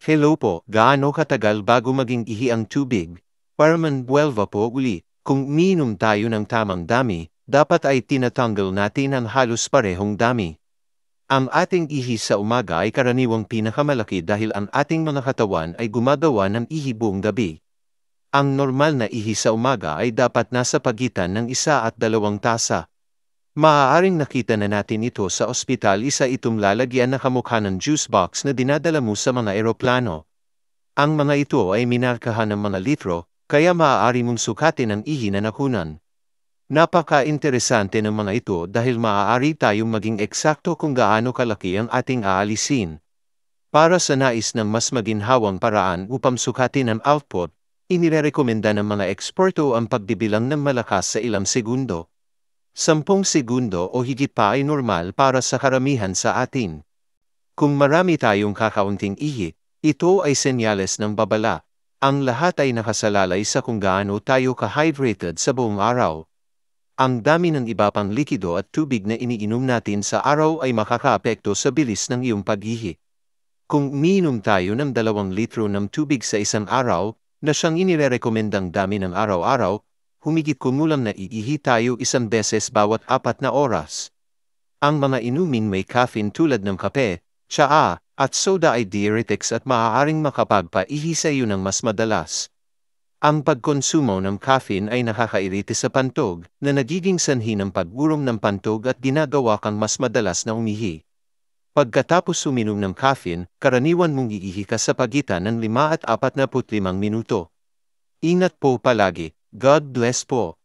Hello po, gaano katagal bago maging ihi ang tubig? Para manbuelva po uli, kung umiinom tayo ng tamang dami, dapat ay tinatanggal natin ang halos parehong dami. Ang ating ihi sa umaga ay karaniwang pinakamalaki dahil ang ating mga katawan ay gumagawa ng ihi buong gabi. Ang normal na ihi sa umaga ay dapat nasa pagitan ng 1 at 2 tasa. Maaaring nakita na natin ito sa ospital, isa itong lalagyan na kamukha ng juice box na dinadala mo sa mga eroplano. Ang mga ito ay minarkahan ng mga litro, kaya maaari mong sukatin ang ihi na nakunan. Napaka-interesante ng mga ito dahil maaari tayong maging eksakto kung gaano kalaki ang ating aalisin. Para sa nais ng mas maginhawang paraan upang sukatin ang output, inirekomenda ng mga eksperto ang pagbibilang ng malakas sa ilang segundo. 10 segundo o higit pa ay normal para sa karamihan sa atin. Kung marami tayong kakaunting ihi, ito ay senyales ng babala. Ang lahat ay nakasalalay sa kung gaano tayo ka-hydrated sa buong araw. Ang dami ng iba pang likido at tubig na iniinom natin sa araw ay makakaapekto sa bilis ng iyong pag-ihi. Kung umiinom tayo ng 2 litro ng tubig sa isang araw, na siyang inirekomendang dami ng araw-araw, humigit kumulang na iihi tayo 1 beses bawat 4 na oras. Ang mga inuming may caffeine tulad ng kape, tsaa, at soda ay diuretics at maaaring makapagpaihi sa iyo ng mas madalas. Ang pagkonsumo ng caffeine ay nakakairite sa pantog, na nagiging sanhi ng pagurong ng pantog at ginagawa kang mas madalas na umihi. Pagkatapos uminom ng caffeine, karaniwan mong iihi ka sa pagitan ng 5 at 45 minuto. Ingat po palagi. God bless po.